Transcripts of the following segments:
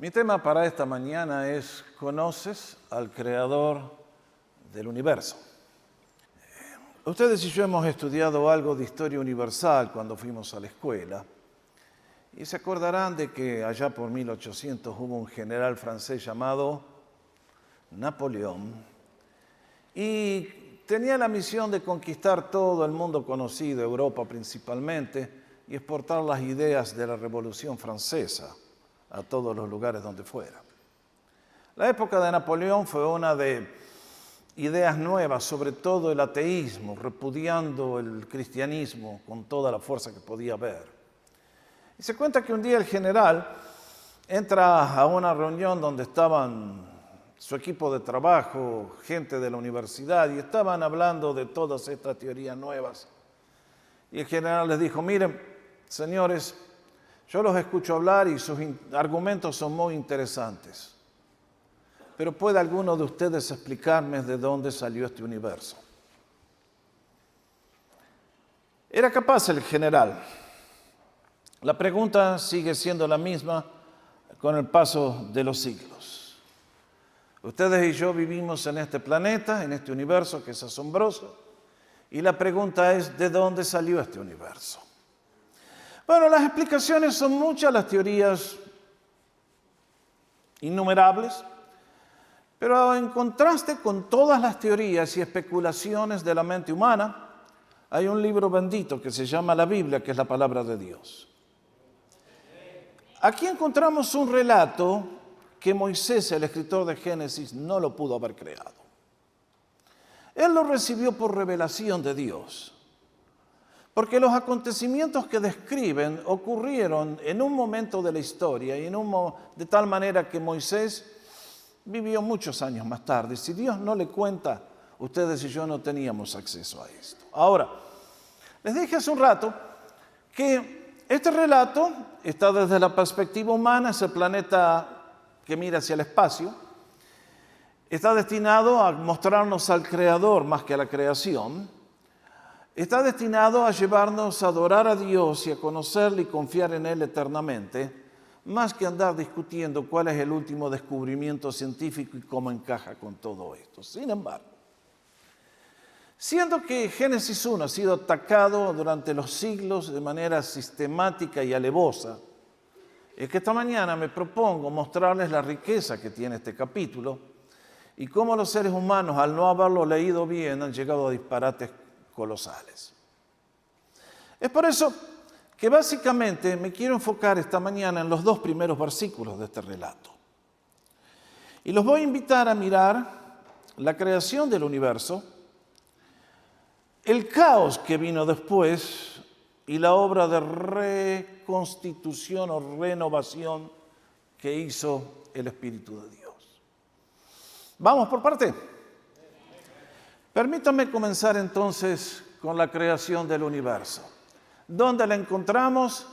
Mi tema para esta mañana es ¿conoces al Creador del universo? Ustedes y yo hemos estudiado algo de historia universal cuando fuimos a la escuela y se acordarán de que allá por 1800 hubo un general francés llamado Napoleón y tenía la misión de conquistar todo el mundo conocido, Europa principalmente, y exportar las ideas de la Revolución Francesa a todos los lugares donde fuera. La época de Napoleón fue una de ideas nuevas, sobre todo el ateísmo, repudiando el cristianismo con toda la fuerza que podía haber. Y se cuenta que un día el general entra a una reunión donde estaban su equipo de trabajo, gente de la universidad, y estaban hablando de todas estas teorías nuevas. Y el general les dijo: miren, señores, yo los escucho hablar y sus argumentos son muy interesantes. Pero ¿puede alguno de ustedes explicarme de dónde salió este universo? Era capaz el general. La pregunta sigue siendo la misma con el paso de los siglos. Ustedes y yo vivimos en este planeta, en este universo que es asombroso, y la pregunta es: ¿de dónde salió este universo? Bueno, las explicaciones son muchas, las teorías innumerables, pero en contraste con todas las teorías y especulaciones de la mente humana, hay un libro bendito que se llama la Biblia, que es la palabra de Dios. Aquí encontramos un relato que Moisés, el escritor de Génesis, no lo pudo haber creado. Él lo recibió por revelación de Dios, porque los acontecimientos que describen ocurrieron en un momento de la historia y de tal manera que Moisés vivió muchos años más tarde. Si Dios no le cuenta, ustedes y yo no teníamos acceso a esto. Ahora, les dije hace un rato que este relato está desde la perspectiva humana, es el planeta que mira hacia el espacio, está destinado a mostrarnos al Creador más que a la creación, está destinado a llevarnos a adorar a Dios y a conocerle y confiar en Él eternamente, más que andar discutiendo cuál es el último descubrimiento científico y cómo encaja con todo esto. Sin embargo, siendo que Génesis 1 ha sido atacado durante los siglos de manera sistemática y alevosa, es que esta mañana me propongo mostrarles la riqueza que tiene este capítulo y cómo los seres humanos, al no haberlo leído bien, han llegado a disparates colosales. Es por eso que básicamente me quiero enfocar esta mañana en los dos primeros versículos de este relato. Y los voy a invitar a mirar la creación del universo, el caos que vino después y la obra de reconstitución o renovación que hizo el Espíritu de Dios. Vamos por parte. Permítanme comenzar entonces con la creación del universo. ¿Dónde la encontramos?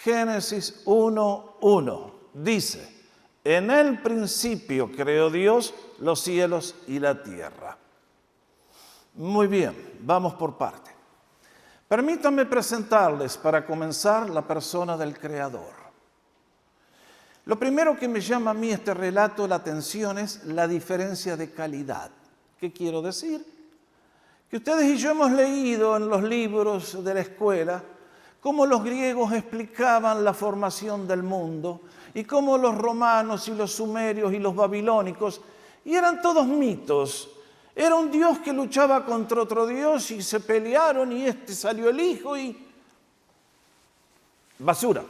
Génesis 1:1. Dice: en el principio creó Dios los cielos y la tierra. Muy bien, vamos por parte. Permítanme presentarles para comenzar la persona del Creador. Lo primero que me llama a mí este relato la atención es la diferencia de calidad. ¿Qué quiero decir? Que ustedes y yo hemos leído en los libros de la escuela cómo los griegos explicaban la formación del mundo y cómo los romanos y los sumerios y los babilónicos, y eran todos mitos. Era un Dios que luchaba contra otro Dios y se pelearon y salió el hijo y basura.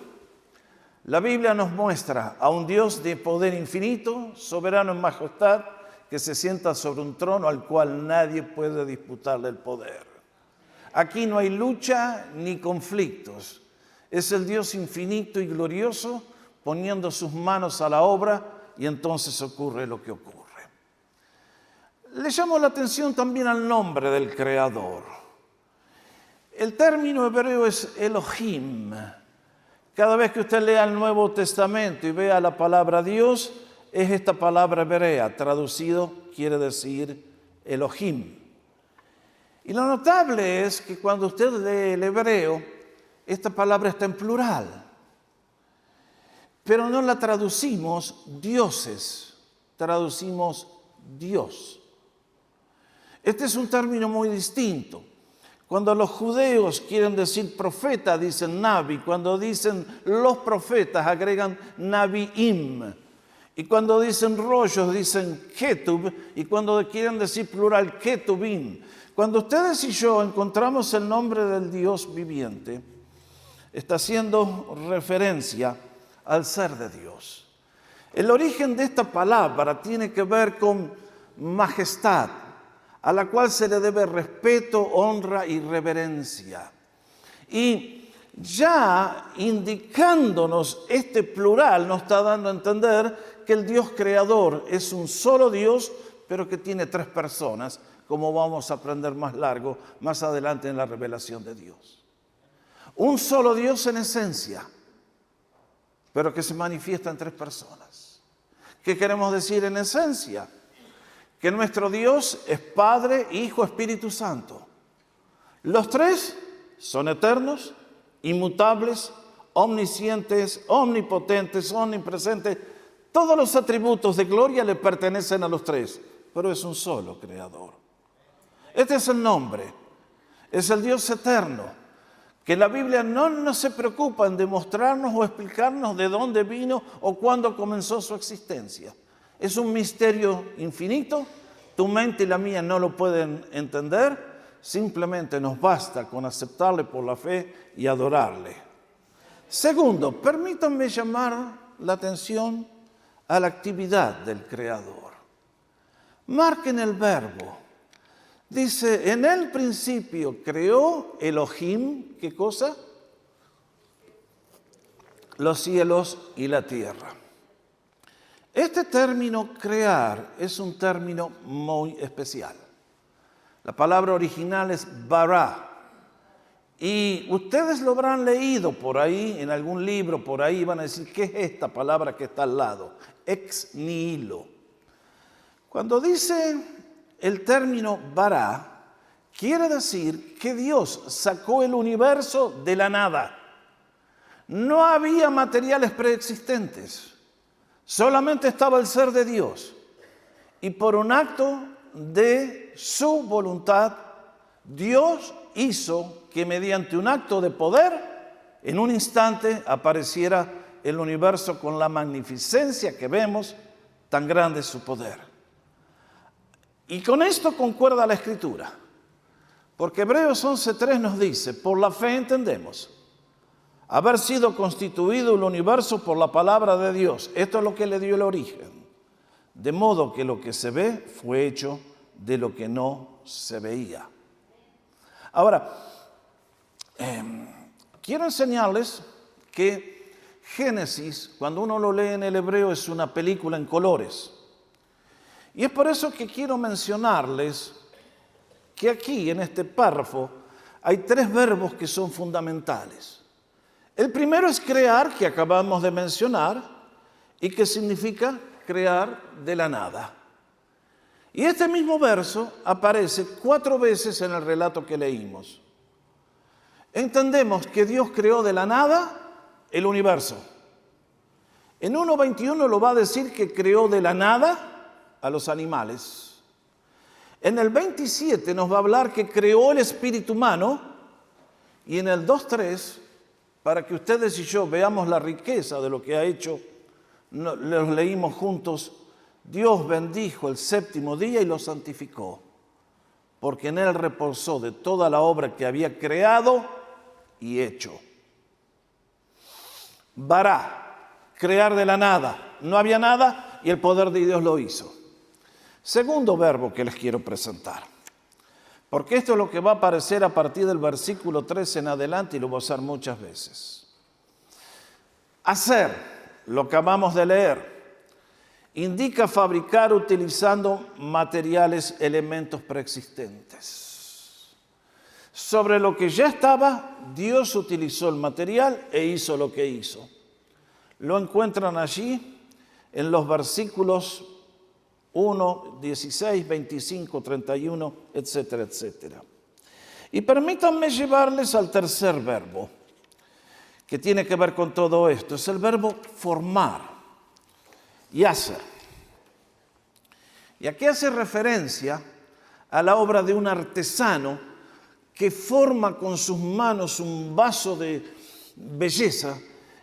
La Biblia nos muestra a un Dios de poder infinito, soberano en majestad, que se sienta sobre un trono al cual nadie puede disputarle el poder. Aquí no hay lucha ni conflictos. Es el Dios infinito y glorioso poniendo sus manos a la obra y entonces ocurre lo que ocurre. Le llamo la atención también al nombre del Creador. El término hebreo es Elohim. Cada vez que usted lea el Nuevo Testamento y vea la palabra Dios, es esta palabra hebrea, traducido quiere decir Elohim. Y lo notable es que cuando usted lee el hebreo, esta palabra está en plural. pero no la traducimos dioses, traducimos Dios. Este es un término muy distinto. Cuando los judeos quieren decir profeta, dicen Nabi. Cuando dicen los profetas, agregan Nabiim. Y cuando dicen rollos, dicen Ketub. Y cuando quieren decir plural, Ketubim. Cuando ustedes y yo encontramos el nombre del Dios viviente, está haciendo referencia al ser de Dios. El origen de esta palabra tiene que ver con majestad, a la cual se le debe respeto, honra y reverencia. Y ya indicándonos este plural, nos está dando a entender que el Dios creador es un solo Dios, pero que tiene tres personas, como vamos a aprender más adelante en la revelación de Dios. Un solo Dios en esencia, pero que se manifiesta en tres personas. ¿Qué queremos decir en esencia? Que nuestro Dios es Padre, Hijo, Espíritu Santo. Los tres son eternos, inmutables, omniscientes, omnipotentes, omnipresentes. Todos los atributos de gloria le pertenecen a los tres, pero es un solo creador. Este es el nombre, es el Dios eterno, que la Biblia no se preocupa en demostrarnos o explicarnos de dónde vino o cuándo comenzó su existencia. Es un misterio infinito, tu mente y la mía no lo pueden entender, simplemente nos basta con aceptarle por la fe y adorarle. Segundo, permítanme llamar la atención a la actividad del Creador. Marquen el verbo. Dice, en el principio creó Elohim, ¿qué cosa? Los cielos y la tierra. Este término crear es un término muy especial. La palabra original es bara. Y ustedes lo habrán leído por ahí, en algún libro por ahí, van a decir, ¿qué es esta palabra que está al lado? Ex nihilo. Cuando dice el término bara, quiere decir que Dios sacó el universo de la nada. No había materiales preexistentes. Solamente estaba el ser de Dios. Y por un acto de su voluntad, Dios hizo que mediante un acto de poder, en un instante apareciera el universo con la magnificencia que vemos, tan grande es su poder. Y con esto concuerda la Escritura. Porque Hebreos 11:3 nos dice, por la fe entendemos haber sido constituido el universo por la palabra de Dios. Esto es lo que le dio el origen. De modo que lo que se ve fue hecho de lo que no se veía. Ahora, quiero enseñarles que Génesis, cuando uno lo lee en el hebreo, es una película en colores. Y es por eso que quiero mencionarles que aquí, en este párrafo, hay tres verbos que son fundamentales. El primero es crear, que acabamos de mencionar, y que significa crear de la nada. Y este mismo verso aparece 4 veces en el relato que leímos. Entendemos que Dios creó de la nada el universo. En 1:21 lo va a decir que creó de la nada a los animales. En el 27 nos va a hablar que creó el espíritu humano. Y en el 2:3, para que ustedes y yo veamos la riqueza de lo que ha hecho, los leímos juntos. Dios bendijo el séptimo día y lo santificó, porque en él reposó de toda la obra que había creado y hecho. Bará, crear de la nada. No había nada y el poder de Dios lo hizo. Segundo verbo que les quiero presentar, porque esto es lo que va a aparecer a partir del versículo 13 en adelante y lo voy a usar muchas veces. Hacer, lo que acabamos de leer, indica fabricar utilizando materiales, elementos preexistentes. Sobre lo que ya estaba, Dios utilizó el material e hizo lo que hizo. Lo encuentran allí en los versículos 1, 16, 25, 31, etcétera, etcétera. Y permítanme llevarles al tercer verbo, que tiene que ver con todo esto. Es el verbo formar y hacer. Y aquí hace referencia a la obra de un artesano que forma con sus manos un vaso de belleza.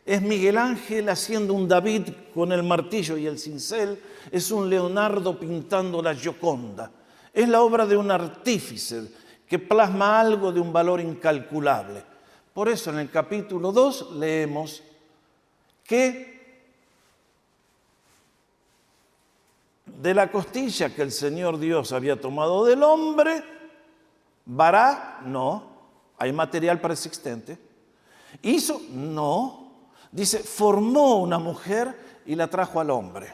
Es Miguel Ángel haciendo un David con el martillo y el cincel. Es un Leonardo pintando la Gioconda. Es la obra de un artífice que plasma algo de un valor incalculable. Por eso en el capítulo 2 leemos que de la costilla que el Señor Dios había tomado del hombre, vará, no, hay material preexistente. Hizo, no. Dice, formó una mujer y la trajo al hombre.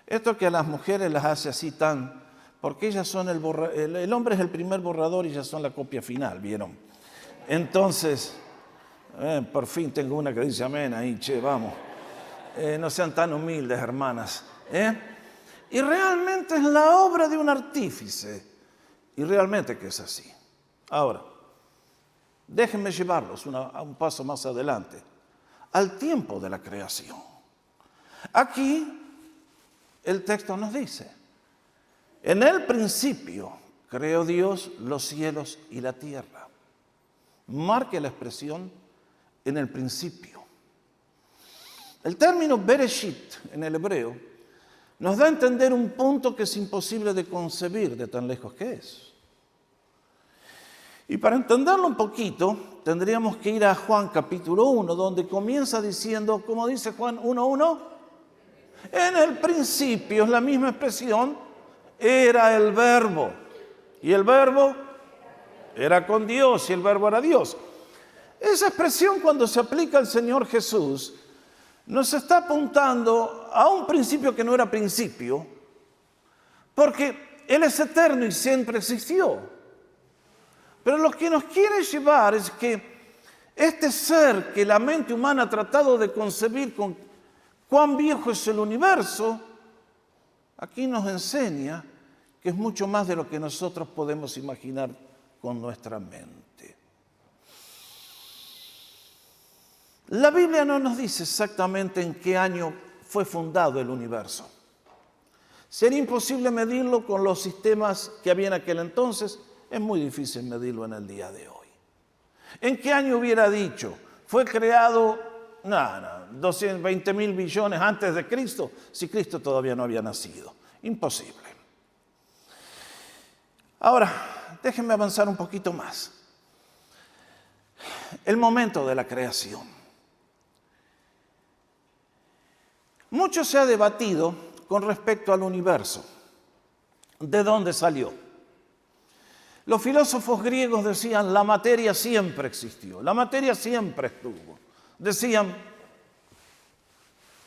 Esto que a las mujeres las hace así tan... Porque ellas son el hombre es el primer borrador y ellas son la copia final, ¿vieron? Entonces, por fin tengo una que dice amén ahí, che, vamos. No sean tan humildes, hermanas. Y realmente es la obra de un artífice. Y realmente que es así. Ahora, déjenme llevarlos a un paso más adelante. Al tiempo de la creación. Aquí el texto nos dice, en el principio creó Dios los cielos y la tierra. Marque la expresión en el principio. El término Bereshit en el hebreo nos da a entender un punto que es imposible de concebir de tan lejos que es. Y para entenderlo un poquito, tendríamos que ir a Juan capítulo 1, donde comienza diciendo, como dice Juan 1:1, en el principio, es la misma expresión, era el verbo. Y el verbo era con Dios y el verbo era Dios. Esa expresión cuando se aplica al Señor Jesús, nos está apuntando a un principio que no era principio, porque Él es eterno y siempre existió. Pero lo que nos quiere llevar es que este ser que la mente humana ha tratado de concebir con cuán viejo es el universo, aquí nos enseña que es mucho más de lo que nosotros podemos imaginar con nuestra mente. La Biblia no nos dice exactamente en qué año fue fundado el universo. Sería imposible medirlo con los sistemas que había en aquel entonces. Es muy difícil medirlo en el día de hoy. ¿En qué año hubiera dicho? Fue creado, 220.000 billones antes de Cristo, si Cristo todavía no había nacido. Imposible. Ahora, déjenme avanzar un poquito más. El momento de la creación. Mucho se ha debatido con respecto al universo. ¿De dónde salió? Los filósofos griegos decían, la materia siempre existió, la materia siempre estuvo. Decían,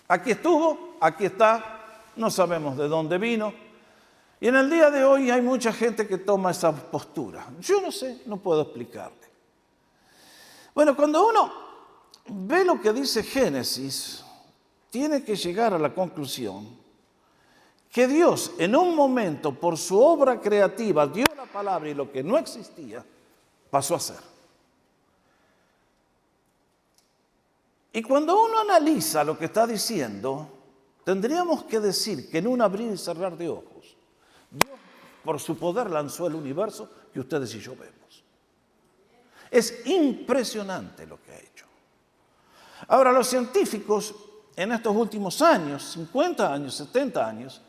aquí estuvo, aquí está, no sabemos de dónde vino. Y en el día de hoy hay mucha gente que toma esa postura. Yo no sé, no puedo explicarle. Bueno, cuando uno ve lo que dice Génesis, tiene que llegar a la conclusión que Dios en un momento por su obra creativa dio la palabra y lo que no existía pasó a ser. Y cuando uno analiza lo que está diciendo, tendríamos que decir que en un abrir y cerrar de ojos, Dios por su poder lanzó el universo que ustedes y yo vemos. Es impresionante lo que ha hecho. Ahora, los científicos en estos últimos años, 50 años, 70 años,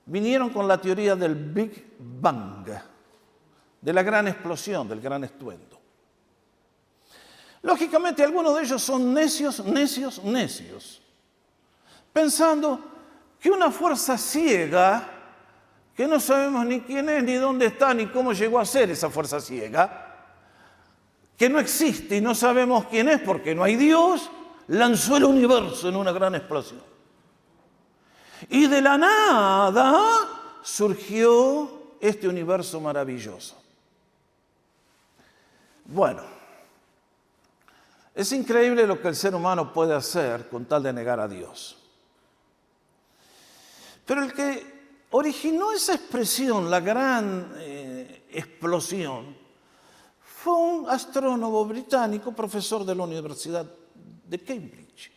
vinieron con la teoría del Big Bang, de la gran explosión, del gran estruendo. Lógicamente, algunos de ellos son necios, pensando que una fuerza ciega, que no sabemos ni quién es, ni dónde está, ni cómo llegó a ser esa fuerza ciega, que no existe y no sabemos quién es porque no hay Dios, lanzó el universo en una gran explosión. Y de la nada surgió este universo maravilloso. Bueno, es increíble lo que el ser humano puede hacer con tal de negar a Dios. Pero el que originó esa expresión, la gran explosión, fue un astrónomo británico, profesor de la Universidad de Cambridge.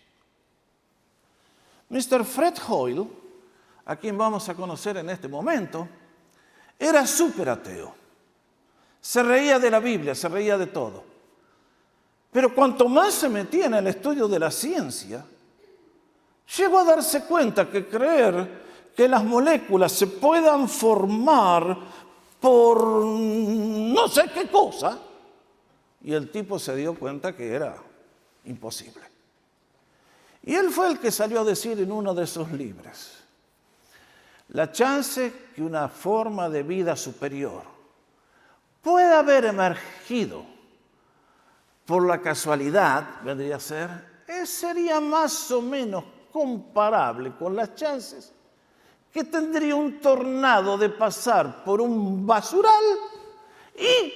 Mr. Fred Hoyle, a quien vamos a conocer en este momento, era súper ateo. Se reía de la Biblia, se reía de todo. Pero cuanto más se metía en el estudio de la ciencia, llegó a darse cuenta que creer que las moléculas se puedan formar por no sé qué cosa, y el tipo se dio cuenta que era imposible. Y él fue el que salió a decir en uno de sus libros: la chance que una forma de vida superior pueda haber emergido por la casualidad, vendría a ser, sería más o menos comparable con las chances que tendría un tornado de pasar por un basural y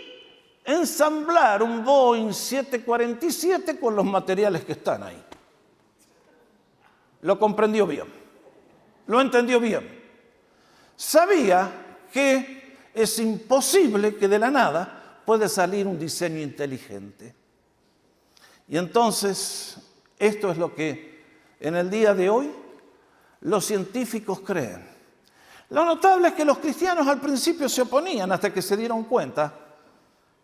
ensamblar un Boeing 747 con los materiales que están ahí. Lo comprendió bien, lo entendió bien. Sabía que es imposible que de la nada pueda salir un diseño inteligente. Y entonces, esto es lo que en el día de hoy los científicos creen. Lo notable es que los cristianos al principio se oponían hasta que se dieron cuenta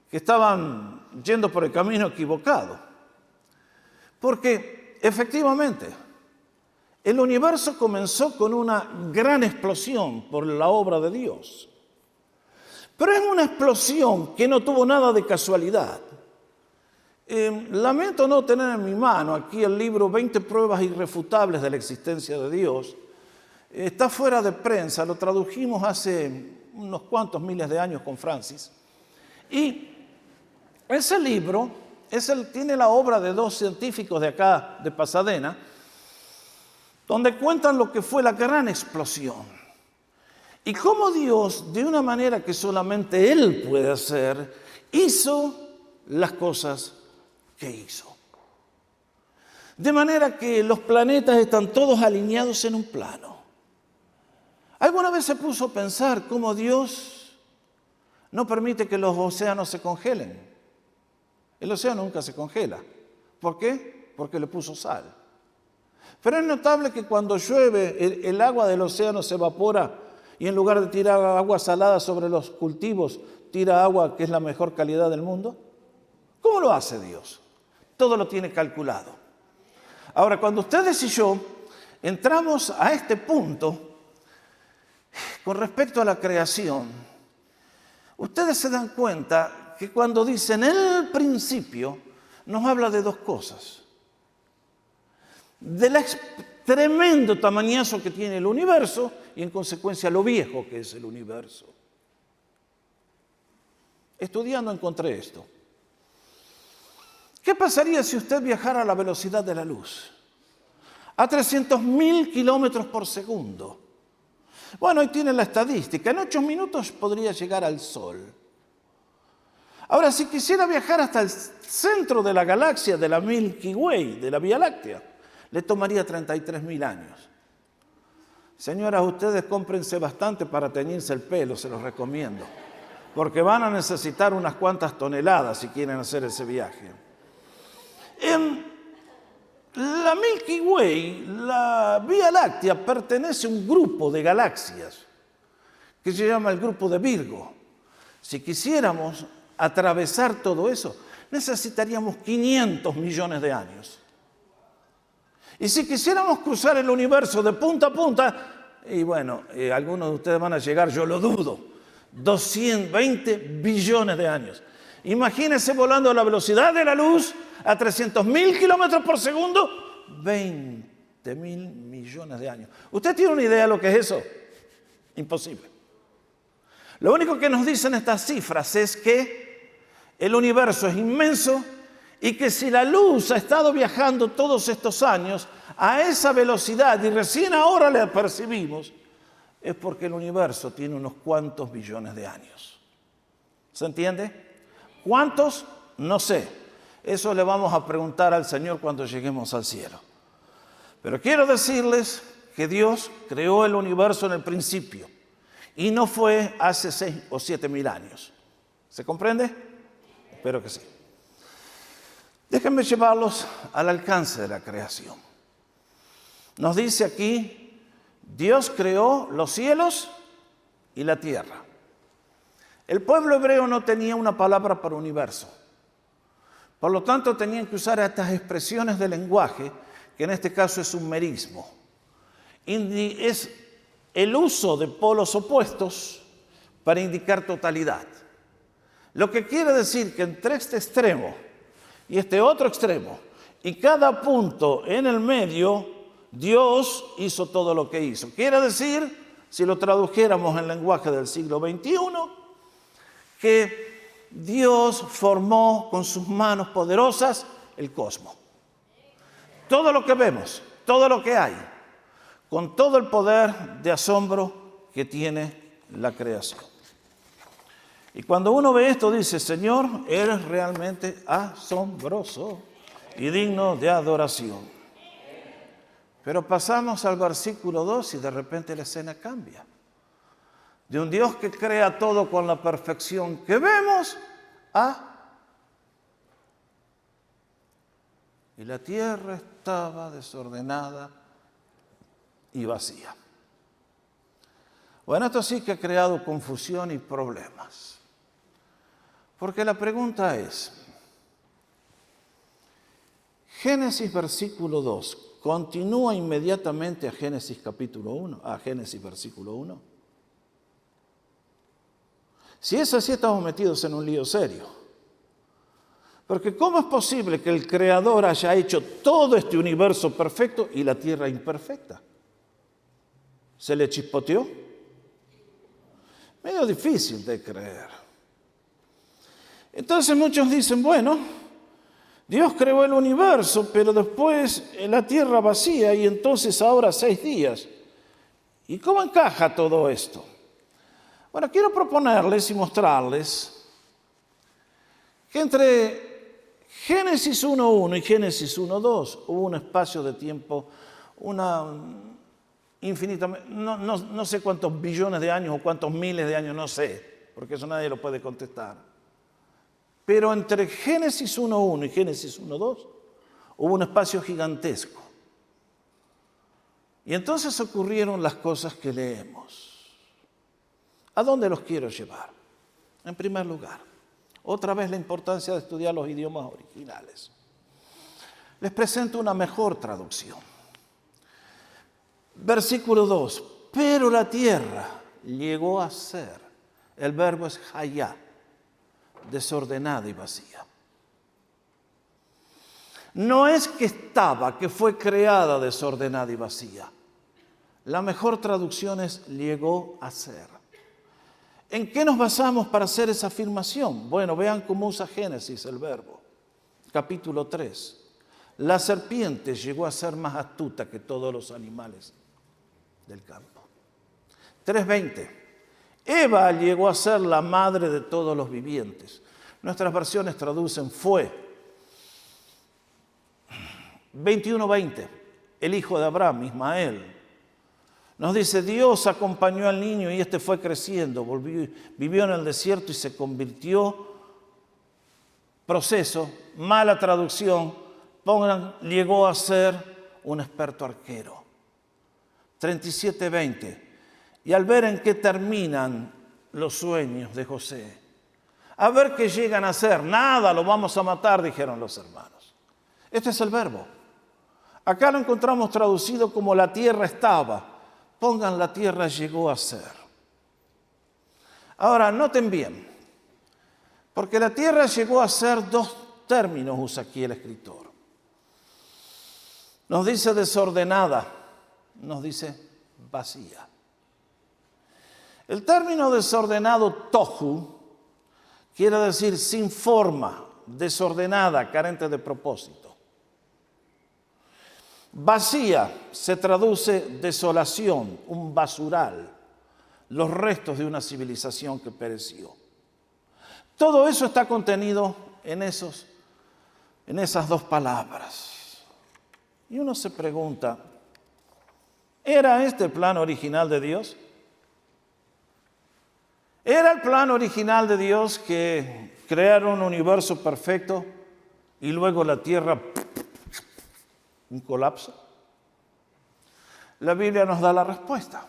que estaban yendo por el camino equivocado. Porque efectivamente, el universo comenzó con una gran explosión por la obra de Dios. Pero es una explosión que no tuvo nada de casualidad. Lamento no tener en mi mano aquí el libro 20 pruebas irrefutables de la existencia de Dios. Está fuera de prensa, lo tradujimos hace unos cuantos miles de años con Francis. Y ese libro tiene la obra de dos científicos de acá, de Pasadena, donde cuentan lo que fue la gran explosión. Y cómo Dios, de una manera que solamente Él puede hacer, hizo las cosas que hizo. De manera que los planetas están todos alineados en un plano. ¿Alguna vez se puso a pensar cómo Dios no permite que los océanos se congelen? El océano nunca se congela. ¿Por qué? Porque le puso sal. Pero es notable que cuando llueve, el agua del océano se evapora y en lugar de tirar agua salada sobre los cultivos, tira agua que es la mejor calidad del mundo. ¿Cómo lo hace Dios? Todo lo tiene calculado. Ahora, cuando ustedes y yo entramos a este punto, con respecto a la creación, ustedes se dan cuenta que cuando dicen el principio, nos habla de dos cosas. Del tremendo tamañazo que tiene el universo y en consecuencia lo viejo que es el universo. Estudiando encontré esto. ¿Qué pasaría si usted viajara a la velocidad de la luz? A 300.000 kilómetros por segundo. Bueno, ahí tiene la estadística. En 8 minutos podría llegar al Sol. Ahora, si quisiera viajar hasta el centro de la galaxia de la Milky Way, de la Vía Láctea, le tomaría 33.000 años. Señoras, ustedes cómprense bastante para teñirse el pelo, se los recomiendo. Porque van a necesitar unas cuantas toneladas si quieren hacer ese viaje. La Milky Way, la Vía Láctea, pertenece a un grupo de galaxias que se llama el grupo de Virgo. Si quisiéramos atravesar todo eso, necesitaríamos 500 millones de años. Y si quisiéramos cruzar el universo de punta a punta, y bueno, algunos de ustedes van a llegar, yo lo dudo, 220 billones de años. Imagínense volando a la velocidad de la luz a 300.000 kilómetros por segundo, 20.000 millones de años. ¿Usted tiene una idea de lo que es eso? Imposible. Lo único que nos dicen estas cifras es que el universo es inmenso y que si la luz ha estado viajando todos estos años a esa velocidad y recién ahora la percibimos, es porque el universo tiene unos cuantos billones de años. ¿Se entiende? ¿Cuántos? No sé. Eso le vamos a preguntar al Señor cuando lleguemos al cielo. Pero quiero decirles que Dios creó el universo en el principio y no fue hace 6 o 7 mil años. ¿Se comprende? Espero que sí. Déjenme llevarlos al alcance de la creación. Nos dice aquí, Dios creó los cielos y la tierra. El pueblo hebreo no tenía una palabra para universo. Por lo tanto, tenían que usar estas expresiones de lenguaje, que en este caso es sumerismo. Es el uso de polos opuestos para indicar totalidad. Lo que quiere decir que entre este extremo y este otro extremo, y cada punto en el medio, Dios hizo todo lo que hizo. Quiere decir, si lo tradujéramos en lenguaje del siglo XXI, que Dios formó con sus manos poderosas el cosmos. Todo lo que vemos, todo lo que hay, con todo el poder de asombro que tiene la creación. Y cuando uno ve esto dice, Señor, eres realmente asombroso y digno de adoración. Pero pasamos al versículo 2 y de repente la escena cambia. De un Dios que crea todo con la perfección que vemos y la tierra estaba desordenada y vacía. Bueno, esto sí que ha creado confusión y problemas. Porque la pregunta es, Génesis versículo 2, ¿continúa inmediatamente a Génesis capítulo 1, a Génesis versículo 1? Si es así, estamos metidos en un lío serio. Porque ¿cómo es posible que el Creador haya hecho todo este universo perfecto y la tierra imperfecta? ¿Se le chispoteó? Medio difícil de creer. Entonces muchos dicen, bueno, Dios creó el universo, pero después la tierra vacía y entonces ahora 6 días. ¿Y cómo encaja todo esto? Bueno, quiero proponerles y mostrarles que entre Génesis 1.1 y Génesis 1.2 hubo un espacio de tiempo, infinitamente, no sé cuántos billones de años o cuántos miles de años, no sé, porque eso nadie lo puede contestar. Pero entre Génesis 1.1 y Génesis 1.2 hubo un espacio gigantesco. Y entonces ocurrieron las cosas que leemos. ¿A dónde los quiero llevar? En primer lugar, otra vez la importancia de estudiar los idiomas originales. Les presento una mejor traducción. Versículo 2. Pero la tierra llegó a ser, el verbo es hayá, desordenada y vacía. No es que estaba, que fue creada desordenada y vacía. La mejor traducción es llegó a ser. ¿En qué nos basamos para hacer esa afirmación? Bueno, vean cómo usa Génesis el verbo. Capítulo 3. La serpiente llegó a ser más astuta que todos los animales del campo. 3:20. Eva llegó a ser la madre de todos los vivientes. Nuestras versiones traducen fue. 21:20. El hijo de Abraham, Ismael. Nos dice, Dios acompañó al niño y este fue creciendo, vivió en el desierto y se convirtió, proceso, mala traducción, pongan, llegó a ser un experto arquero. 37:20. Y al ver en qué terminan los sueños de José, a ver qué llegan a hacer, nada, lo vamos a matar, dijeron los hermanos. Este es el verbo. Acá lo encontramos traducido como la tierra estaba. Pongan la tierra llegó a ser. Ahora, noten bien, porque la tierra llegó a ser 2 términos usa aquí el escritor. Nos dice desordenada, nos dice vacía. El término desordenado tohu quiere decir sin forma, desordenada, carente de propósito. Vacía se traduce desolación, un basural, los restos de una civilización que pereció. Todo eso está contenido en esas 2 palabras. Y uno se pregunta, ¿era este el plan original de Dios? ¿Era el plan original de Dios que creara un universo perfecto y luego la tierra, un colapso? La Biblia nos da la respuesta.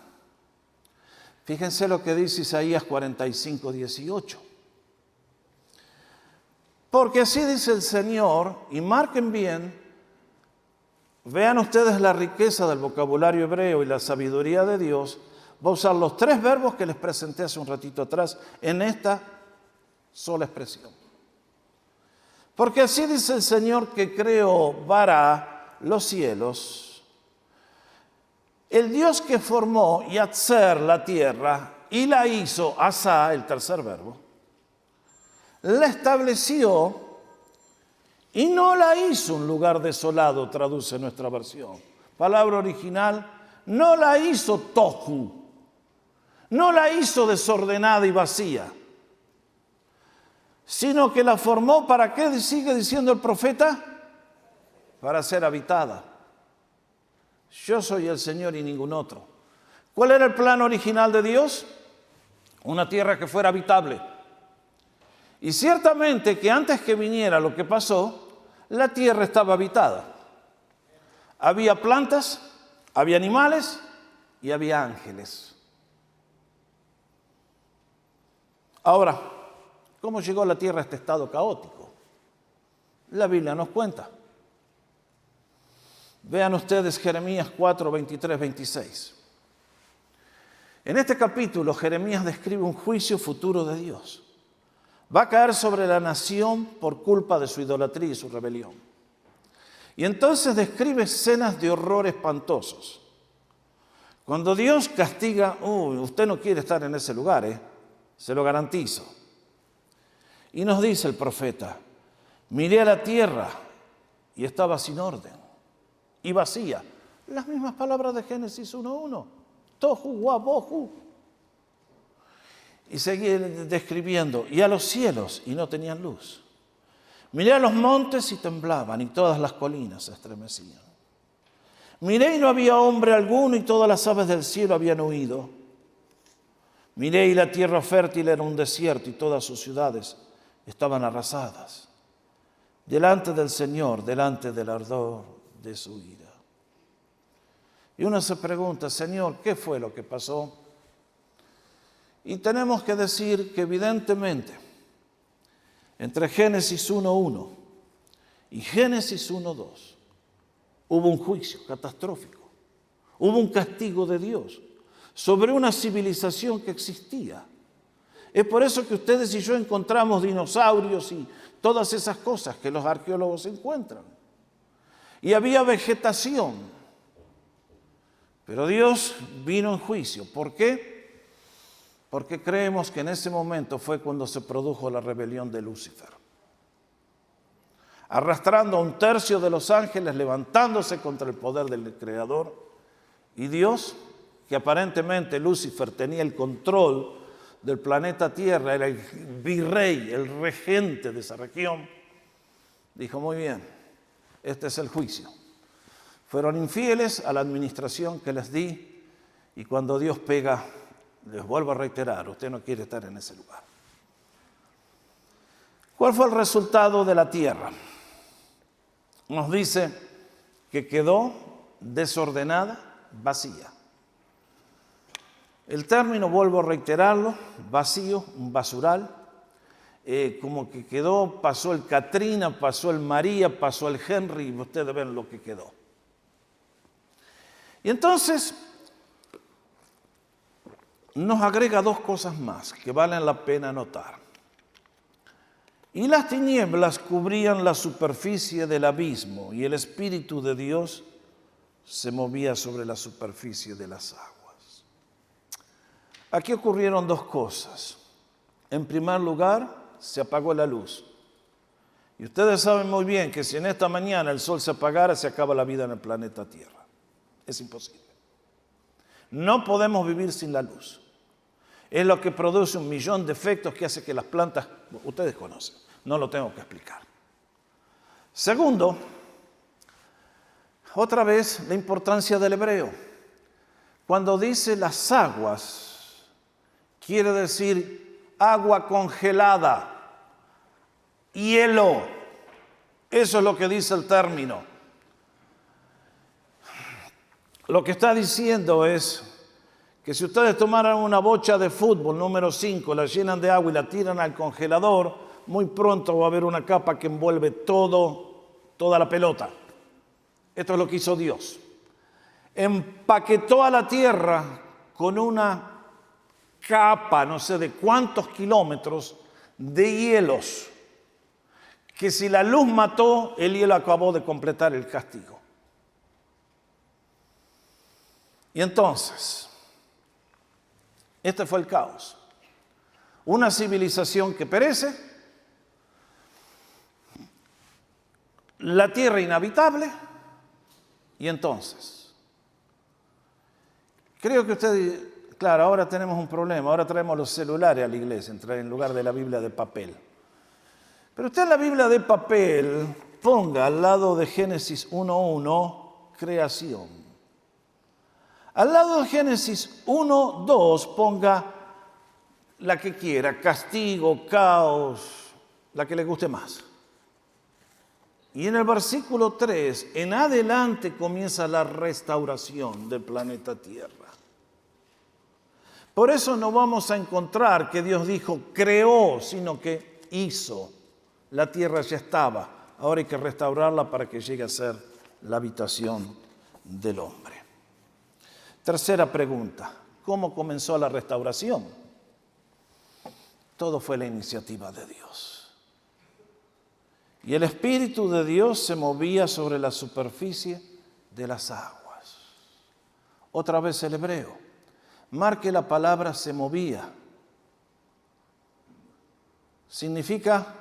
Fíjense lo que dice Isaías 45, 18. Porque así dice el Señor, y marquen bien, vean ustedes la riqueza del vocabulario hebreo y la sabiduría de Dios. Va a usar los 3 verbos que les presenté hace un ratito atrás en esta sola expresión. Porque así dice el Señor que creó Bará los cielos, el Dios que formó Yatzer la tierra y la hizo, Asá, el tercer verbo, la estableció y no la hizo un lugar desolado, traduce nuestra versión. Palabra original, no la hizo tohu, no la hizo desordenada y vacía, sino que la formó, ¿para qué sigue diciendo el profeta? Para ser habitada. Yo soy el Señor y ningún otro. ¿Cuál era el plan original de Dios? Una tierra que fuera habitable. Y ciertamente que antes que viniera lo que pasó, la tierra estaba habitada. Había plantas, había animales y había ángeles. Ahora, ¿cómo llegó la tierra a este estado caótico? La Biblia nos cuenta. Vean ustedes Jeremías 4, 23, 26. En este capítulo, Jeremías describe un juicio futuro de Dios. Va a caer sobre la nación por culpa de su idolatría y su rebelión. Y entonces describe escenas de horror espantosos. Cuando Dios castiga, usted no quiere estar en ese lugar, se lo garantizo. Y nos dice el profeta, miré a la tierra y estaba sin orden y vacía. Las mismas palabras de Génesis 1:1. Tohu wabohu. Y seguí describiendo, y a los cielos, y no tenían luz. Miré a los montes y temblaban, y todas las colinas se estremecían. Miré y no había hombre alguno, y todas las aves del cielo habían huido. Miré y la tierra fértil era un desierto, y todas sus ciudades estaban arrasadas. Delante del Señor, delante del ardor de su ira. Y uno se pregunta, Señor, ¿qué fue lo que pasó? Y tenemos que decir que evidentemente entre Génesis 1:1 y Génesis 1:2 hubo un juicio catastrófico, hubo un castigo de Dios sobre una civilización que existía. Es por eso que ustedes y yo encontramos dinosaurios y todas esas cosas que los arqueólogos encuentran. Y había vegetación. Pero Dios vino en juicio. ¿Por qué? Porque creemos que en ese momento fue cuando se produjo la rebelión de Lucifer. Arrastrando a 1/3 de los ángeles, levantándose contra el poder del Creador. Y Dios, que aparentemente Lucifer tenía el control del planeta Tierra, era el virrey, el regente de esa región, dijo, muy bien, este es el juicio. Fueron infieles a la administración que les di y cuando Dios pega, les vuelvo a reiterar, usted no quiere estar en ese lugar. ¿Cuál fue el resultado de la tierra? Nos dice que quedó desordenada, vacía. El término, vuelvo a reiterarlo, vacío, un basural, como que quedó, pasó el Katrina, pasó el María, pasó el Henry, y ustedes ven lo que quedó. Y entonces nos agrega 2 cosas más que valen la pena notar. Y las tinieblas cubrían la superficie del abismo y el Espíritu de Dios se movía sobre la superficie de las aguas. Aquí ocurrieron 2 cosas. En primer lugar, se apagó la luz. Y ustedes saben muy bien que si en esta mañana el sol se apagara, se acaba la vida en el planeta Tierra. Es imposible. No podemos vivir sin la luz. Es lo que produce 1.000.000 de efectos que hace que las plantas, ustedes conocen, no lo tengo que explicar. Segundo, otra vez la importancia del hebreo. Cuando dice las aguas, quiere decir agua congelada, hielo. Eso es lo que dice el término. Lo que está diciendo es que si ustedes tomaran una bocha de fútbol número 5, la llenan de agua y la tiran al congelador, muy pronto va a haber una capa que envuelve toda la pelota. Esto es lo que hizo Dios. Empaquetó a la tierra con una capa, no sé de cuántos kilómetros, de hielos, que si la luz mató, el hielo acabó de completar el castigo. Y entonces, este fue el caos. Una civilización que perece, la tierra inhabitable, y entonces, creo que usted, claro, ahora tenemos un problema, ahora traemos los celulares a la iglesia en lugar de la Biblia de papel. Pero usted en la Biblia de papel ponga al lado de Génesis 1:1, creación. Al lado de Génesis 1:2 ponga la que quiera, castigo, caos, la que le guste más. Y en el versículo 3, en adelante comienza la restauración del planeta Tierra. Por eso no vamos a encontrar que Dios dijo creó, sino que hizo. La tierra ya estaba, ahora hay que restaurarla para que llegue a ser la habitación del hombre. Tercera pregunta, ¿cómo comenzó la restauración? Todo fue la iniciativa de Dios. Y el Espíritu de Dios se movía sobre la superficie de las aguas. Otra vez el hebreo. Marque la palabra se movía. Significa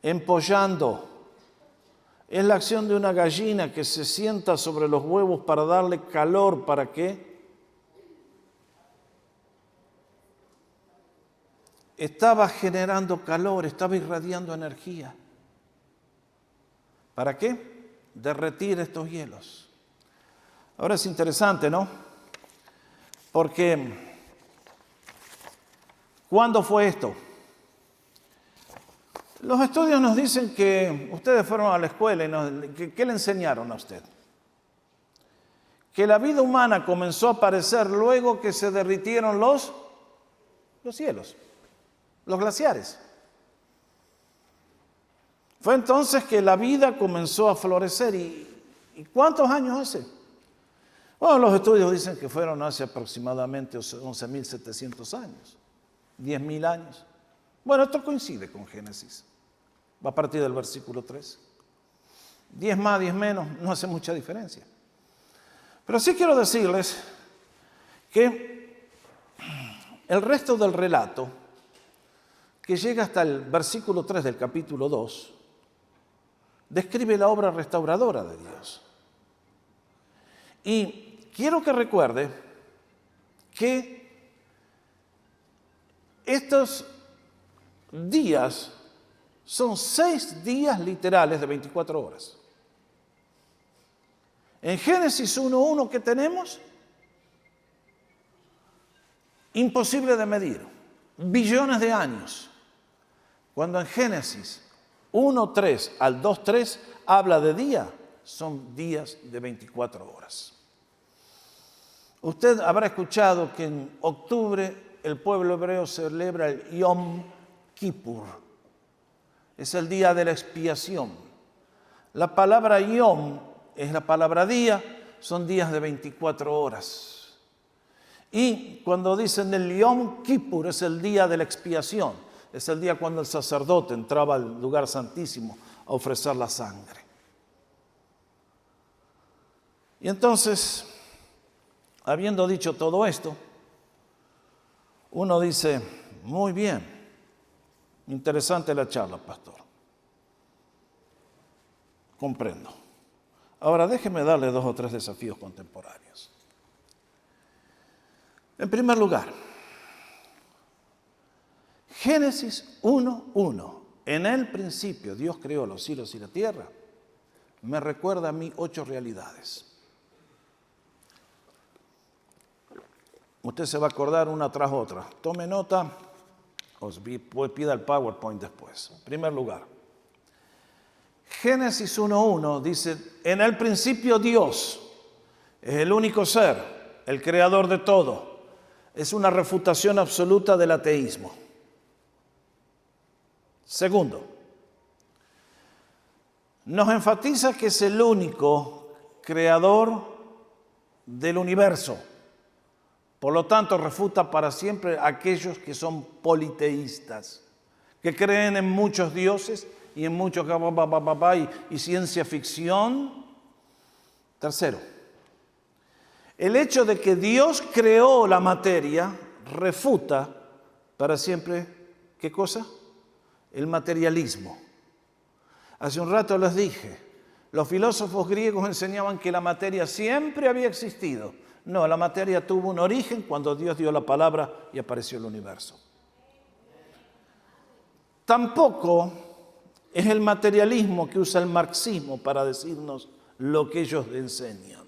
empollando. Es la acción de una gallina que se sienta sobre los huevos para darle calor. ¿Para qué? Estaba generando calor, estaba irradiando energía. ¿Para qué? Derretir estos hielos. Ahora es interesante, ¿no? Porque, ¿cuándo fue esto? Los estudios nos dicen que ustedes fueron a la escuela y ¿qué le enseñaron a usted? Que la vida humana comenzó a aparecer luego que se derritieron los hielos, los glaciares. Fue entonces que la vida comenzó a florecer. ¿Y cuántos años hace? Bueno, los estudios dicen que fueron hace aproximadamente 11.700 años, 10.000 años. Bueno, esto coincide con Génesis. Va a partir del versículo 3. 10 más, 10 menos, no hace mucha diferencia. Pero sí quiero decirles que el resto del relato, que llega hasta el versículo 3 del capítulo 2, describe la obra restauradora de Dios. Y quiero que recuerde que estos días son 6 días literales de 24 horas. En Génesis 1:1, ¿qué tenemos? Imposible de medir, billones de años. Cuando en Génesis 1:3 al 2:3 habla de día, son días de 24 horas. Usted habrá escuchado que en octubre el pueblo hebreo celebra el Yom Kippur. Es el día de la expiación. La palabra Yom es la palabra día, son días de 24 horas. Y cuando dicen el Yom Kippur es el día de la expiación, es el día cuando el sacerdote entraba al lugar santísimo a ofrecer la sangre. Y entonces, habiendo dicho todo esto, uno dice, muy bien, interesante la charla, pastor. Comprendo. Ahora déjeme darle 2 o 3 desafíos contemporáneos. En primer lugar, Génesis 1:1. En el principio Dios creó los cielos y la tierra. Me recuerda a mí 8 realidades. Usted se va a acordar una tras otra. Tome nota, os pida el PowerPoint después. En primer lugar, Génesis 1:1 dice, en el principio Dios es el único ser, el creador de todo. Es una refutación absoluta del ateísmo. Segundo, nos enfatiza que es el único creador del universo. Por lo tanto, refuta para siempre a aquellos que son politeístas, que creen en muchos dioses y en muchos y ciencia ficción. Tercero, el hecho de que Dios creó la materia refuta para siempre, ¿qué cosa? El materialismo. Hace un rato les dije, los filósofos griegos enseñaban que la materia siempre había existido. No, la materia tuvo un origen cuando Dios dio la palabra y apareció el universo. Tampoco es el materialismo que usa el marxismo para decirnos lo que ellos enseñan.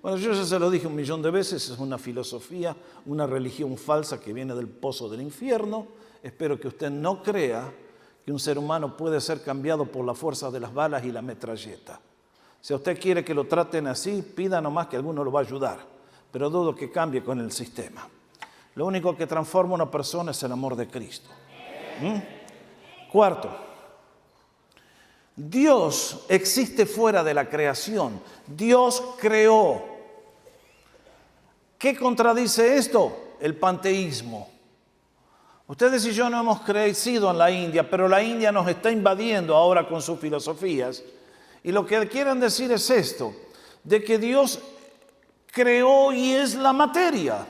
Bueno, yo ya se lo dije 1.000.000 de veces, es una filosofía, una religión falsa que viene del pozo del infierno. Espero que usted no crea que un ser humano puede ser cambiado por la fuerza de las balas y la metralleta. Si usted quiere que lo traten así, pida nomás que alguno lo va a ayudar, pero dudo que cambie con el sistema. Lo único que transforma a una persona es el amor de Cristo. Cuarto, Dios existe fuera de la creación. Dios creó. ¿Qué contradice esto? El panteísmo. Ustedes y yo no hemos crecido en la India, pero la India nos está invadiendo ahora con sus filosofías. Y lo que quieren decir es esto, de que Dios creó y es la materia.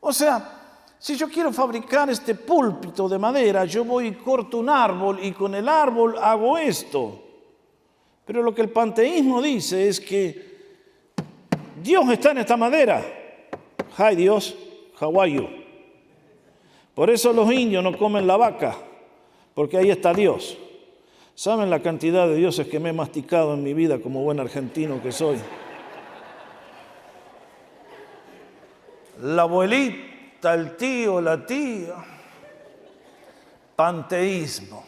O sea, si yo quiero fabricar este púlpito de madera, yo voy y corto un árbol y con el árbol hago esto. Pero lo que el panteísmo dice es que Dios está en esta madera. Hi Dios, how are you? Por eso los indios no comen la vaca, porque ahí está Dios. ¿Saben la cantidad de dioses que me he masticado en mi vida como buen argentino que soy? La abuelita, el tío, la tía. Panteísmo.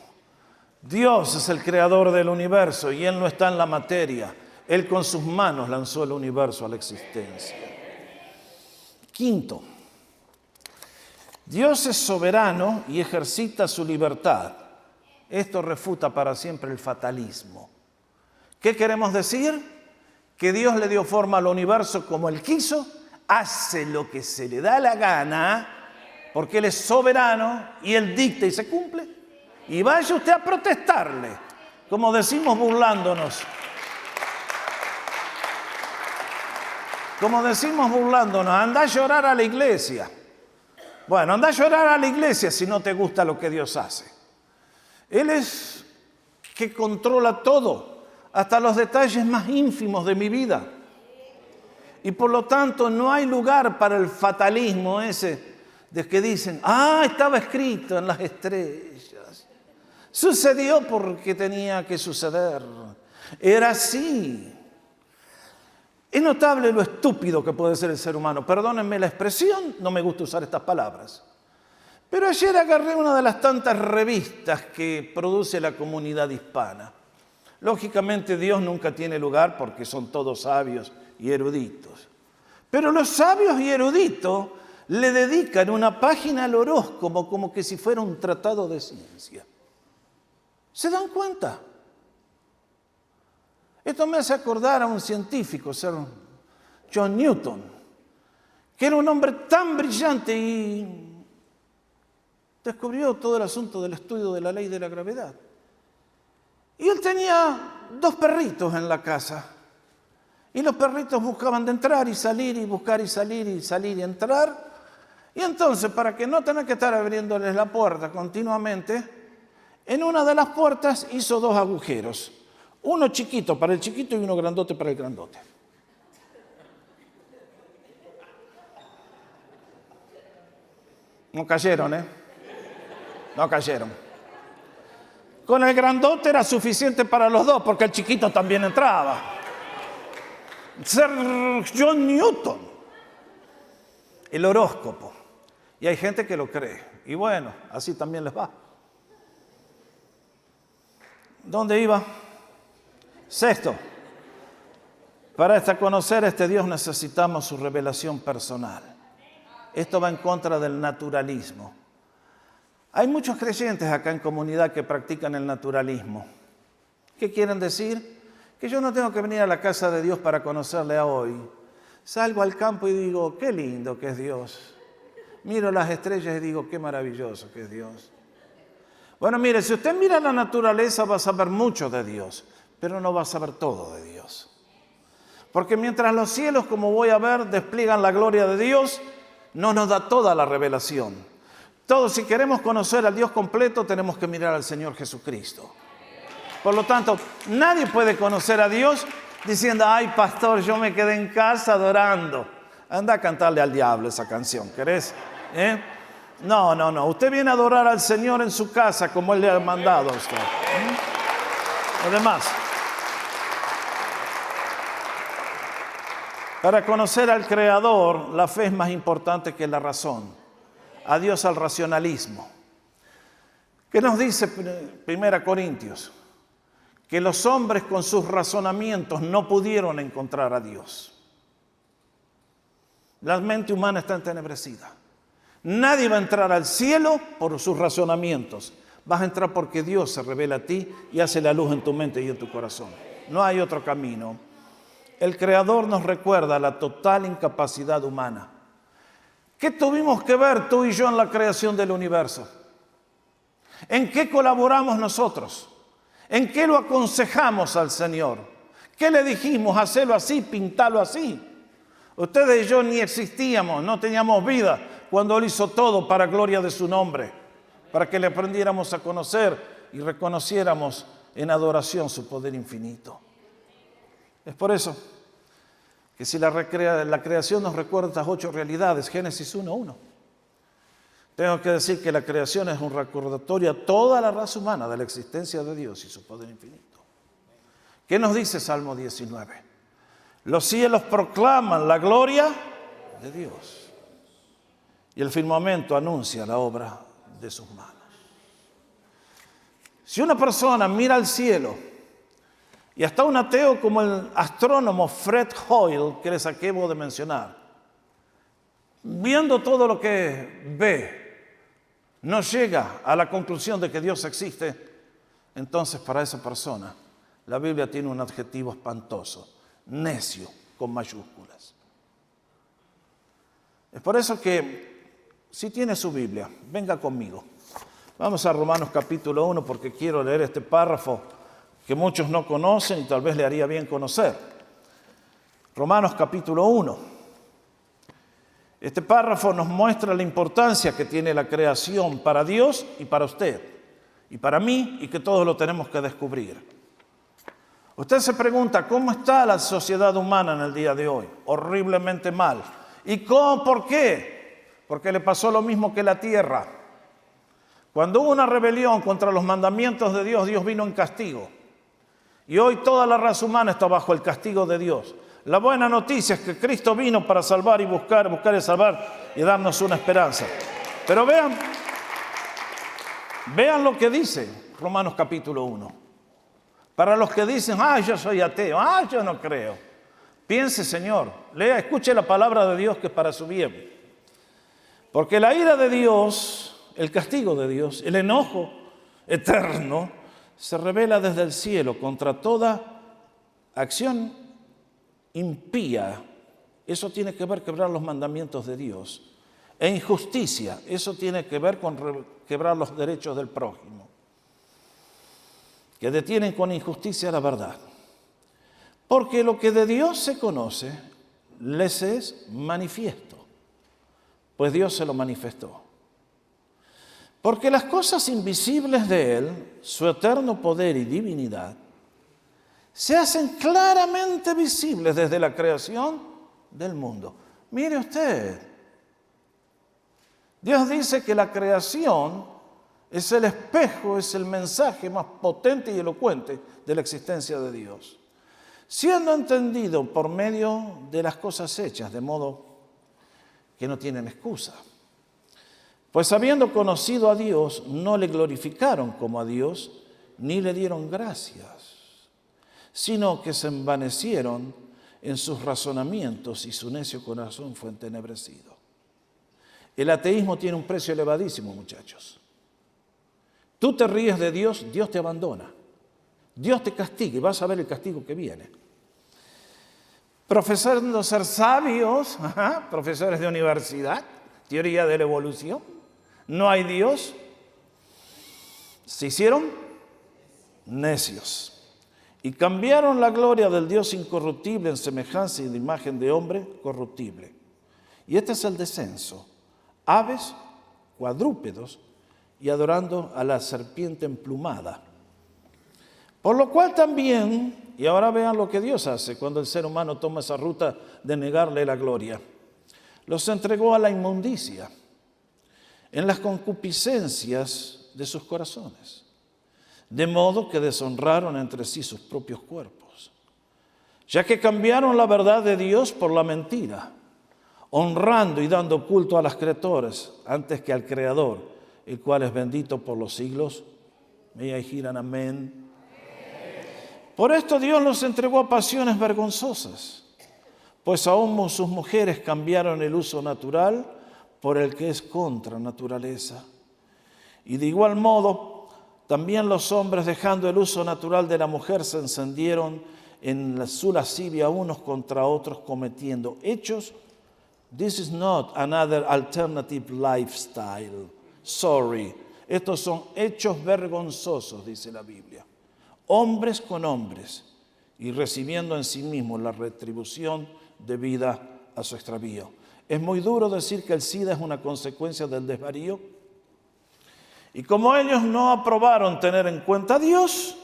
Dios es el creador del universo y Él no está en la materia. Él con sus manos lanzó el universo a la existencia. Quinto, Dios es soberano y ejercita su libertad. Esto refuta para siempre el fatalismo. ¿Qué queremos decir? Que Dios le dio forma al universo como Él quiso, hace lo que se le da la gana, porque Él es soberano y Él dicta y se cumple. Y vaya usted a protestarle, como decimos burlándonos. Como decimos burlándonos, anda a llorar a la iglesia. Bueno, anda a llorar a la iglesia si no te gusta lo que Dios hace. Él es que controla todo, hasta los detalles más ínfimos de mi vida. Y por lo tanto no hay lugar para el fatalismo ese de que dicen, estaba escrito en las estrellas. Sucedió porque tenía que suceder. Era así. Es notable lo estúpido que puede ser el ser humano. Perdónenme la expresión, no me gusta usar estas palabras. Pero ayer agarré una de las tantas revistas que produce la comunidad hispana. Lógicamente Dios nunca tiene lugar porque son todos sabios y eruditos. Pero los sabios y eruditos le dedican una página al horóscopo como que si fuera un tratado de ciencia. ¿Se dan cuenta? Esto me hace acordar a un científico, Sir John Newton, que era un hombre tan brillante y descubrió todo el asunto del estudio de la ley de la gravedad. Y él tenía 2 perritos en la casa. Y los perritos buscaban de entrar y salir y buscar y salir y entrar. Y entonces, para que no tenga que estar abriéndoles la puerta continuamente, en una de las puertas hizo 2 agujeros. Uno chiquito para el chiquito y uno grandote para el grandote. No cayeron, ¿eh? No cayeron. Con el grandote era suficiente para los 2, porque el chiquito también entraba. Sir John Newton. El horóscopo. Y hay gente que lo cree. Y bueno, así también les va. ¿Dónde iba? Sexto, para conocer a este Dios necesitamos su revelación personal. Esto va en contra del naturalismo. Hay muchos creyentes acá en comunidad que practican el naturalismo. ¿Qué quieren decir? Que yo no tengo que venir a la casa de Dios para conocerle a hoy. Salgo al campo y digo, qué lindo que es Dios. Miro las estrellas y digo, qué maravilloso que es Dios. Bueno, mire, si usted mira la naturaleza va a saber mucho de Dios, pero no va a saber todo de Dios. Porque mientras los cielos, como voy a ver, despliegan la gloria de Dios, no nos da toda la revelación. Todos, si queremos conocer al Dios completo, tenemos que mirar al Señor Jesucristo. Por lo tanto, nadie puede conocer a Dios diciendo, ay, pastor, yo me quedé en casa adorando. Anda a cantarle al diablo esa canción, ¿querés? No. Usted viene a adorar al Señor en su casa como Él le ha mandado a usted. Además, para conocer al Creador, la fe es más importante que la razón. Adiós al racionalismo. ¿Qué nos dice 1 Corintios? Que los hombres con sus razonamientos no pudieron encontrar a Dios. La mente humana está entenebrecida. Nadie va a entrar al cielo por sus razonamientos. Vas a entrar porque Dios se revela a ti y hace la luz en tu mente y en tu corazón. No hay otro camino. El Creador nos recuerda la total incapacidad humana. ¿Qué tuvimos que ver tú y yo en la creación del universo? ¿En qué colaboramos nosotros? ¿En qué lo aconsejamos al Señor? ¿Qué le dijimos? Hacelo así, pintalo así. Ustedes y yo ni existíamos, no teníamos vida cuando Él hizo todo para gloria de su nombre, para que le aprendiéramos a conocer y reconociéramos en adoración su poder infinito. Es por eso que si la creación nos recuerda estas 8 realidades, Génesis 1:1, tengo que decir que la creación es un recordatorio a toda la raza humana de la existencia de Dios y su poder infinito. ¿Qué nos dice Salmo 19? Los cielos proclaman la gloria de Dios y el firmamento anuncia la obra de sus manos. Si una persona mira al cielo, y hasta un ateo como el astrónomo Fred Hoyle, que les acabo de mencionar, viendo todo lo que ve, no llega a la conclusión de que Dios existe, entonces para esa persona la Biblia tiene un adjetivo espantoso: necio, con mayúsculas. Es por eso que, si tiene su Biblia, venga conmigo. Vamos a Romanos capítulo 1, porque quiero leer este párrafo que muchos no conocen y tal vez le haría bien conocer. Romanos capítulo 1. Este párrafo nos muestra la importancia que tiene la creación para Dios y para usted, y para mí, y que todos lo tenemos que descubrir. Usted se pregunta, ¿cómo está la sociedad humana en el día de hoy? Horriblemente mal. ¿Y cómo? ¿Por qué? Porque le pasó lo mismo que la tierra. Cuando hubo una rebelión contra los mandamientos de Dios, Dios vino en castigo. Y hoy toda la raza humana está bajo el castigo de Dios. La buena noticia es que Cristo vino para salvar y buscar y salvar y darnos una esperanza. Pero vean lo que dice Romanos capítulo 1. Para los que dicen, yo soy ateo, yo no creo. Piense, Señor, lea, escuche la palabra de Dios que es para su bien. Porque la ira de Dios, el castigo de Dios, el enojo eterno, se revela desde el cielo contra toda acción impía. Eso tiene que ver con quebrar los mandamientos de Dios. E injusticia, eso tiene que ver con quebrar los derechos del prójimo, que detienen con injusticia la verdad. Porque lo que de Dios se conoce, les es manifiesto, pues Dios se lo manifestó. Porque las cosas invisibles de Él, su eterno poder y divinidad, se hacen claramente visibles desde la creación del mundo. Mire usted, Dios dice que la creación es el espejo, es el mensaje más potente y elocuente de la existencia de Dios, siendo entendido por medio de las cosas hechas, de modo que no tienen excusa. Pues habiendo conocido a Dios, no le glorificaron como a Dios, ni le dieron gracias, sino que se envanecieron en sus razonamientos y su necio corazón fue entenebrecido. El ateísmo tiene un precio elevadísimo, muchachos. Tú te ríes de Dios, Dios te abandona. Dios te castiga y vas a ver el castigo que viene. Profesando ser sabios, profesores de universidad, teoría de la evolución, no hay Dios, se hicieron necios y cambiaron la gloria del Dios incorruptible en semejanza y de imagen de hombre corruptible. Y este es el descenso: aves, cuadrúpedos y adorando a la serpiente emplumada. Por lo cual también, y ahora vean lo que Dios hace cuando el ser humano toma esa ruta de negarle la gloria, los entregó a la inmundicia en las concupiscencias de sus corazones, de modo que deshonraron entre sí sus propios cuerpos, ya que cambiaron la verdad de Dios por la mentira, honrando y dando culto a las criaturas antes que al Creador, el cual es bendito por los siglos. May I hear an amén? Por esto Dios los entregó a pasiones vergonzosas, pues aún sus mujeres cambiaron el uso natural por el que es contra naturaleza. Y de igual modo, también los hombres, dejando el uso natural de la mujer, se encendieron en su lascivia unos contra otros, cometiendo hechos. This is not another alternative lifestyle. Sorry. Estos son hechos vergonzosos, dice la Biblia. Hombres con hombres, y recibiendo en sí mismos la retribución debida a su extravío. Es muy duro decir que el SIDA es una consecuencia del desvarío. Y como ellos no aprobaron tener en cuenta a Dios,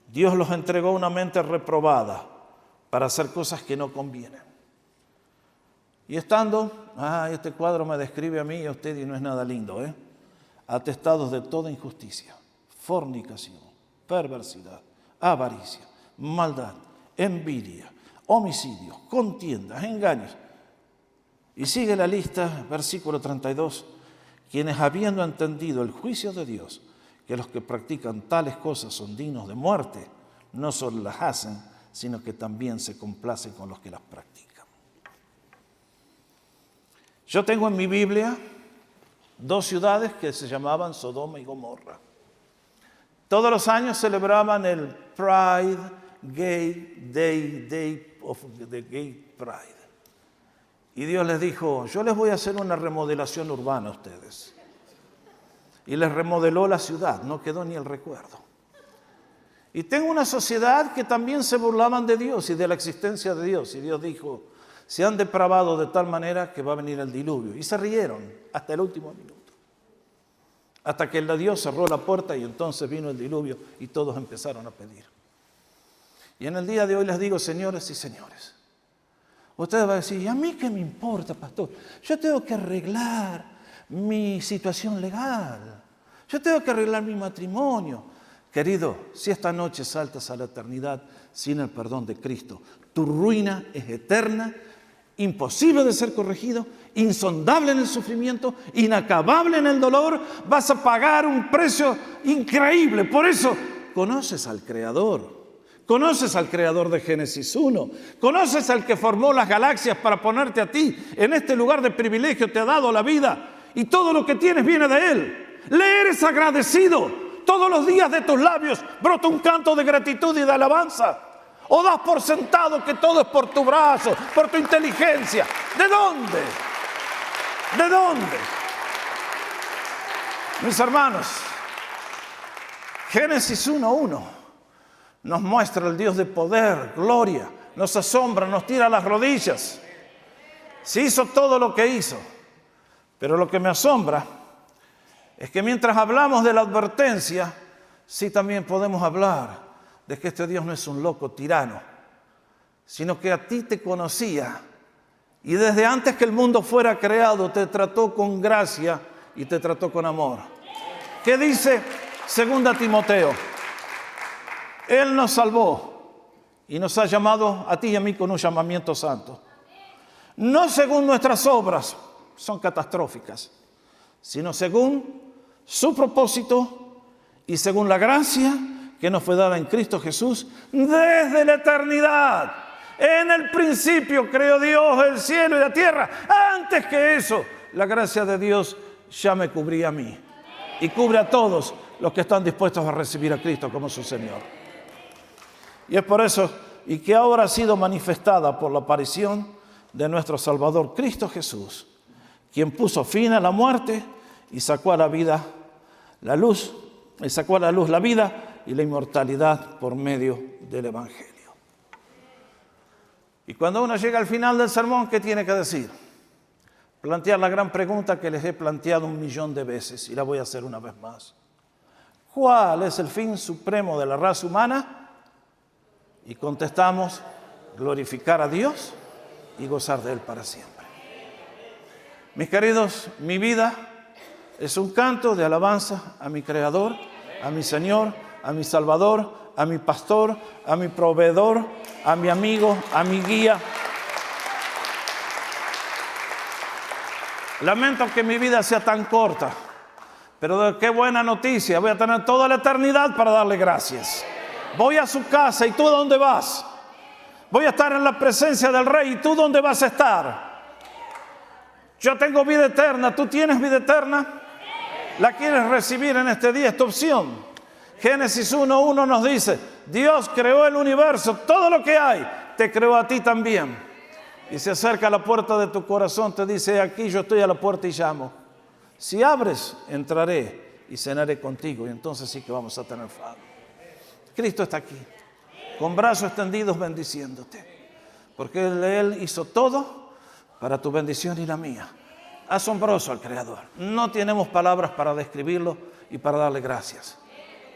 Dios los entregó a una mente reprobada para hacer cosas que no convienen. Y estando, este cuadro me describe a mí y a usted y no es nada lindo, atestados de toda injusticia, fornicación, perversidad, avaricia, maldad, envidia, homicidios, contiendas, engaños. Y sigue la lista, versículo 32, quienes habiendo entendido el juicio de Dios, que los que practican tales cosas son dignos de muerte, no solo las hacen, sino que también se complacen con los que las practican. Yo tengo en mi Biblia 2 ciudades que se llamaban Sodoma y Gomorra. Todos los años celebraban el Pride Gay Day of the Gay Pride. Y Dios les dijo, yo les voy a hacer una remodelación urbana a ustedes. Y les remodeló la ciudad, no quedó ni el recuerdo. Y tengo una sociedad que también se burlaban de Dios y de la existencia de Dios. Y Dios dijo, se han depravado de tal manera que va a venir el diluvio. Y se rieron hasta el último minuto. Hasta que el Dios cerró la puerta y entonces vino el diluvio y todos empezaron a pedir. Y en el día de hoy les digo, señores y señores, ustedes van a decir, ¿y a mí qué me importa, pastor? Yo tengo que arreglar mi situación legal. Yo tengo que arreglar mi matrimonio. Querido, si esta noche saltas a la eternidad sin el perdón de Cristo, tu ruina es eterna, imposible de ser corregido, insondable en el sufrimiento, inacabable en el dolor, vas a pagar un precio increíble. Por eso, conoces al Creador. Conoces al Creador de Génesis 1. Conoces al que formó las galaxias para ponerte a ti en este lugar de privilegio, te ha dado la vida y todo lo que tienes viene de Él. Le eres agradecido. Todos los días de tus labios brota un canto de gratitud y de alabanza. O das por sentado que todo es por tu brazo, por tu inteligencia. ¿De dónde? ¿De dónde? Mis hermanos, Génesis 1:1 nos muestra el Dios de poder, gloria, nos asombra, nos tira a las rodillas. Se hizo todo lo que hizo, pero lo que me asombra es que mientras hablamos de la advertencia, sí también podemos hablar de que este Dios no es un loco tirano, sino que a ti te conocía y desde antes que el mundo fuera creado te trató con gracia y te trató con amor. ¿Qué dice 2 Timoteo? Él nos salvó y nos ha llamado a ti y a mí con un llamamiento santo. No según nuestras obras, son catastróficas, sino según su propósito y según la gracia que nos fue dada en Cristo Jesús desde la eternidad. En el principio creó Dios el cielo y la tierra. Antes que eso, la gracia de Dios ya me cubría a mí y cubre a todos los que están dispuestos a recibir a Cristo como su Señor. Y es por eso, y que ahora ha sido manifestada por la aparición de nuestro Salvador Cristo Jesús, quien puso fin a la muerte y sacó a la vida la luz, y sacó a la luz la vida y la inmortalidad por medio del Evangelio. Y cuando uno llega al final del sermón, ¿qué tiene que decir? Plantear la gran pregunta que les he planteado 1.000.000 de veces y la voy a hacer una vez más. ¿Cuál es el fin supremo de la raza humana? Y contestamos, glorificar a Dios y gozar de Él para siempre. Mis queridos, mi vida es un canto de alabanza a mi Creador, a mi Señor, a mi Salvador, a mi pastor, a mi proveedor, a mi amigo, a mi guía. Lamento que mi vida sea tan corta, pero qué buena noticia, voy a tener toda la eternidad para darle gracias. Voy a su casa, ¿y tú dónde vas? Voy a estar en la presencia del Rey, ¿y tú dónde vas a estar? Yo tengo vida eterna, ¿tú tienes vida eterna? ¿La quieres recibir en este día? Es tu opción. Génesis 1:1 nos dice, Dios creó el universo, todo lo que hay, te creó a ti también. Y se acerca a la puerta de tu corazón, te dice, aquí yo estoy a la puerta y llamo. Si abres, entraré y cenaré contigo, y entonces sí que vamos a tener fama. Cristo está aquí, con brazos extendidos bendiciéndote, porque Él hizo todo para tu bendición y la mía. Asombroso al Creador. No tenemos palabras para describirlo y para darle gracias.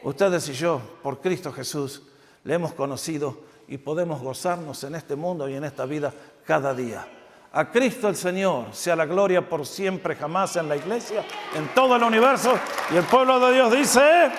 Ustedes y yo, por Cristo Jesús, le hemos conocido y podemos gozarnos en este mundo y en esta vida cada día. A Cristo el Señor sea la gloria por siempre, jamás en la iglesia, en todo el universo. Y el pueblo de Dios dice...